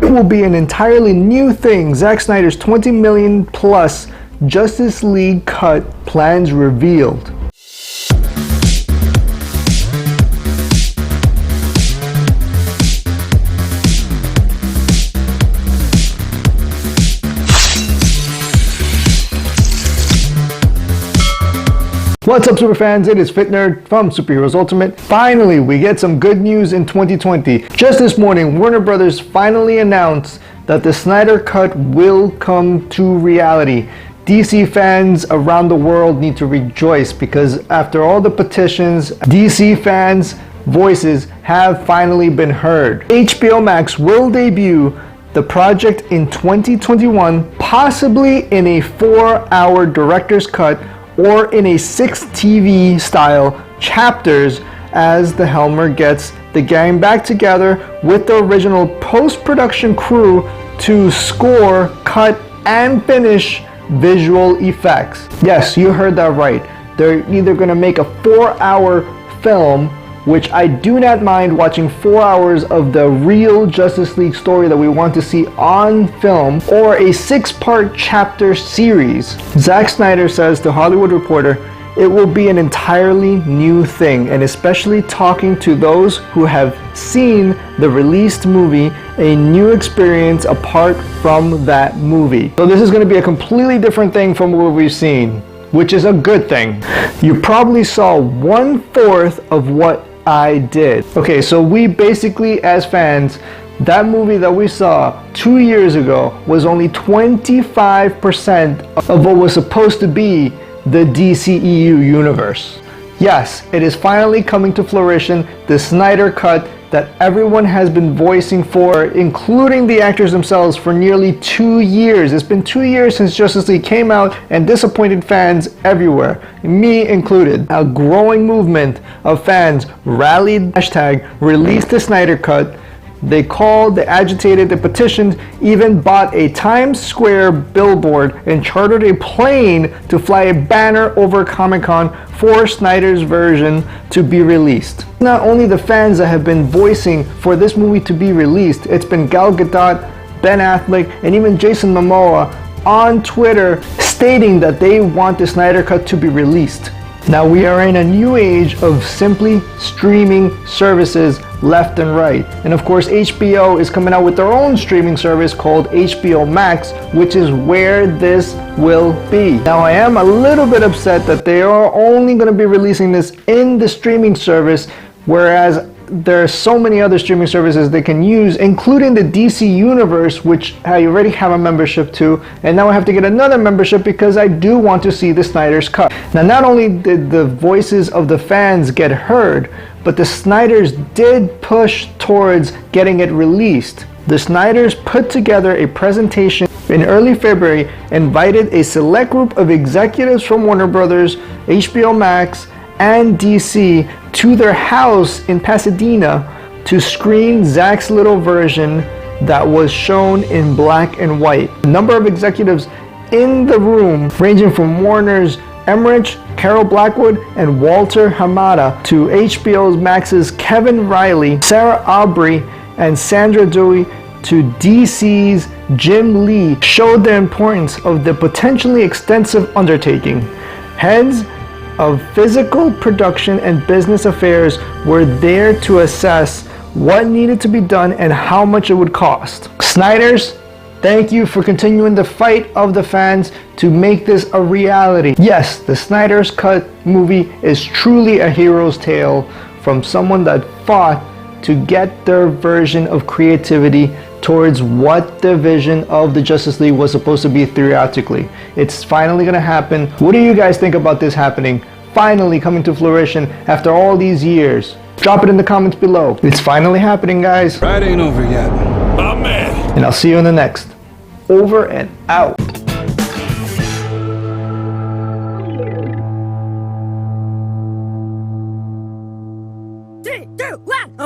It will be an entirely new thing. Zack Snyder's 20 million plus Justice League cut plans revealed. What's up, superfans? It is Fit Nerd from Superheroes Ultimate. Finally, we get some good news in 2020. Just this morning, Warner Brothers finally announced that the Snyder Cut will come to reality. DC fans around the world need to rejoice because after all the petitions, DC fans' voices have finally been heard. HBO Max will debut the project in 2021, possibly in a 4-hour director's cut or in a 6 TV style chapters, as the Helmer gets the gang back together with the original post-production crew to score, cut, and finish visual effects. Yes, you heard that right. They're either going to make a 4-hour film, which I do not mind watching 4 hours of the real Justice League story that we want to see on film, or a 6-part chapter series. Zack Snyder says to Hollywood Reporter, it will be an entirely new thing, and especially talking to those who have seen the released movie, a new experience apart from that movie. So this is going to be a completely different thing from what we've seen, which is a good thing. You probably saw 1/4 of what I did. Okay, so we basically, as fans, that movie that we saw 2 years ago was only 25% of what was supposed to be the DCEU universe. Yes, it is finally coming to fruition, the Snyder Cut that everyone has been voicing for, including the actors themselves, for nearly 2 years. It's been 2 years since Justice League came out, and disappointed fans everywhere, me included. A growing movement of fans rallied #release the Snyder Cut. They called, they agitated, they petitioned, even bought a Times Square billboard and chartered a plane to fly a banner over Comic-Con for Snyder's version to be released. Not only the fans that have been voicing for this movie to be released, it's been Gal Gadot, Ben Affleck, and even Jason Momoa on Twitter stating that they want the Snyder Cut to be released. Now we are in a new age of simply streaming services left and right. And of course, HBO is coming out with their own streaming service called HBO Max, which is where this will be. Now I am a little bit upset that they are only going to be releasing this in the streaming service, whereas there are so many other streaming services they can use, including the DC Universe, which I already have a membership to, and now I have to get another membership because I do want to see the Snyder's Cut. Now, not only did the voices of the fans get heard, but the Snyders did push towards getting it released. The Snyders put together a presentation in early February, invited a select group of executives from Warner Brothers, HBO Max, and DC to their house in Pasadena to screen Zack's little version that was shown in black and white. A number of executives in the room, ranging from Warner's Emmerich, Carol Blackwood, and Walter Hamada, to HBO Max's Kevin Riley, Sarah Aubrey, and Sandra Dewey, to DC's Jim Lee, showed the importance of the potentially extensive undertaking. Heads of physical production and business affairs were there to assess what needed to be done and how much it would cost. Snyders, thank you for continuing the fight of the fans to make this a reality. Yes, the Snyder's Cut movie is truly a hero's tale from someone that fought to get their version of creativity towards what the vision of the Justice League was supposed to be theatrically. It's finally gonna happen. What do you guys think about this happening? Finally coming to fruition after all these years. Drop it in the comments below. It's finally happening, guys. Ride ain't over yet. My man. And I'll see you in the next. Over and out. 3, 2, 1,